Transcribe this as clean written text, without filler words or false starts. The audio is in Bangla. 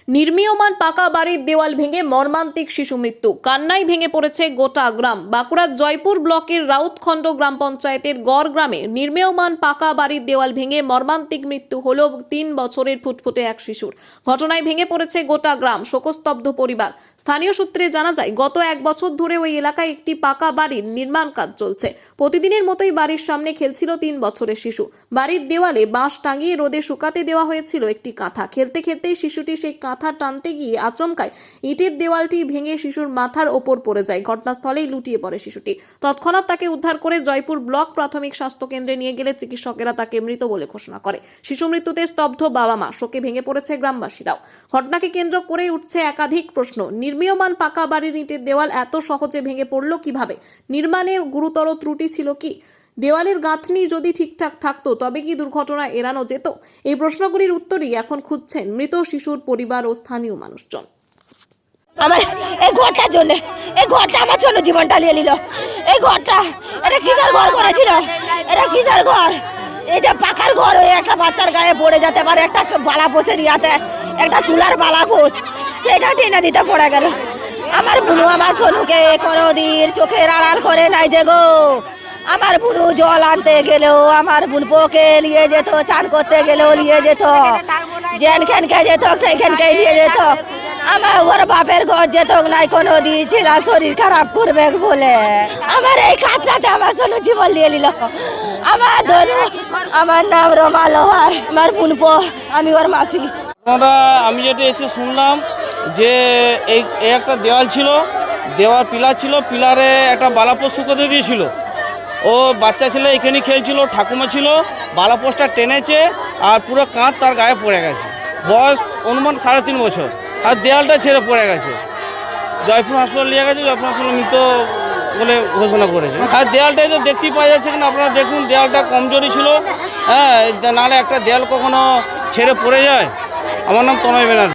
নির্মীয়মান পাকা বাড়ির দেওয়াল ভেঙে মর্মান্তিক শিশু মৃত্যু, কান্নায় ভেঙে পড়েছে গোটা গ্রাম। বাঁকুড়ার জয়পুর ব্লকের রাউতখণ্ড গ্রাম পঞ্চায়েতের গড় গ্রামে নির্মীয়মান পাকা বাড়ির দেওয়াল ভেঙে মর্মান্তিক মৃত্যু হলো 3 বছরের ফুটফুটে এক শিশুর। ঘটনায় ভেঙে পড়েছে গোটা গ্রাম, শোকস্তব্ধ পরিবার। স্থানীয় সূত্রে জানা যায়, গত 1 বছর ধরে ওই এলাকায় একটি পাকা বাড়ির নির্মাণ কাজ চলছে। প্রতিদিনের মতোই বাড়ির সামনে খেলছিল 3 বছরের শিশু। বাড়ির দেওয়ালে বাঁশ টাঙিয়ে রোদে শুকাতে দেওয়া হয়েছিল একটি কাঁথা। খেলতে খেলতেই শিশুটি সেই কাঁথা টানতে গিয়ে আচমকায় ইটের দেওয়ালটি ভেঙে শিশুর মাথার ওপর পড়ে যায়। ঘটনাস্থলেই লুটিয়ে পড়ে শিশুটি। তৎক্ষণাৎ তাকে উদ্ধার করে জয়পুর ব্লক প্রাথমিক স্বাস্থ্য কেন্দ্রে নিয়ে গেলে চিকিৎসকেরা তাকে মৃত বলে ঘোষণা করে। শিশু মৃত্যুতে স্তব্ধ বাবা মা, শোকে ভেঙে পড়েছে গ্রামবাসীরাও। ঘটনাকে কেন্দ্র করে উঠছে একাধিক প্রশ্ন। নির্মীয়মান পাকা বাড়ির ইটের দেওয়াল এত সহজে ভেঙে পড়ল কিভাবে? নির্মাণের গুরুতর ত্রুটি ছিল কি? দেওয়ালের গাঁথনি যদি ঠিকঠাক থাকতো তবে কি দুর্ঘটনা এড়ানো যেত? এই প্রশ্নগুলির উত্তরই এখন খুঁজছেন মৃত শিশুর পরিবার ও স্থানীয় মানুষজন। আমার এই ঘরটার জন্য, এই ঘরটা আমার জন্য জীবনটা নিয়ে নিল। এই ঘরটা এটা কিসের ঘর করেছিল? এটা কিসের ঘর? এই যে পাকার ঘর, ওই একটা বাচ্চার গায়ে পড়ে যেতে পারে, একটা বালা পোষের ইয়াতে একটা তুলার বালা পোষ, সেটা টেনে দিতে পড়ে গেল। আমার বুনু আমার সোনুকে কোনোদিন চোখের আড়াল করে নাই যে গো। আমার বুনু জল আনতে গেলেও আমার বুনপোকে নিয়ে যেত, চান করতে গেলেও নিয়ে যেত, যেনখানকে যেত সেইখানকে নিয়ে যেত। আমার ওর বাপের ঘর যেত নাই কোনো দিন, ছিল শরীর খারাপ করবে বলে। আমার এই কাতরাতে আমার সোনু জীবন নিয়ে নিল। আমার ধরু, আমার নাম রমা লোহার, আমার বুনপো, আমি ওর মাসি। আমি যেটা এসে শুনলাম যে এই একটা দেওয়াল ছিল, দেওয়াল পিলার ছিল, পিলারে একটা বালাপোষ শুকোতে দিয়েছিল। ও বাচ্চা ছেলে এখানেই খেলছিল, ঠাকুমা ছিল, বালাপোষটা টেনেছে আর পুরো কাঁধ তার গায়ে পড়ে গেছে। বয়স অনুমান 3.5 বছর, আর দেওয়ালটা ছেড়ে পড়ে গেছে। জয়পুর হাসপাতাল নিয়ে গেছে, জয়পুর হাসপাতাল মৃত বলে ঘোষণা করেছে। আর দেওয়ালটাই তো দেখতেই পাওয়া যাচ্ছে কিনা আপনারা দেখুন, দেওয়ালটা কমজোরি ছিল। হ্যাঁ, নাহলে একটা দেওয়াল কখনো ছেড়ে পড়ে যায়। আমার নাম তনয় ব্যানার্জি।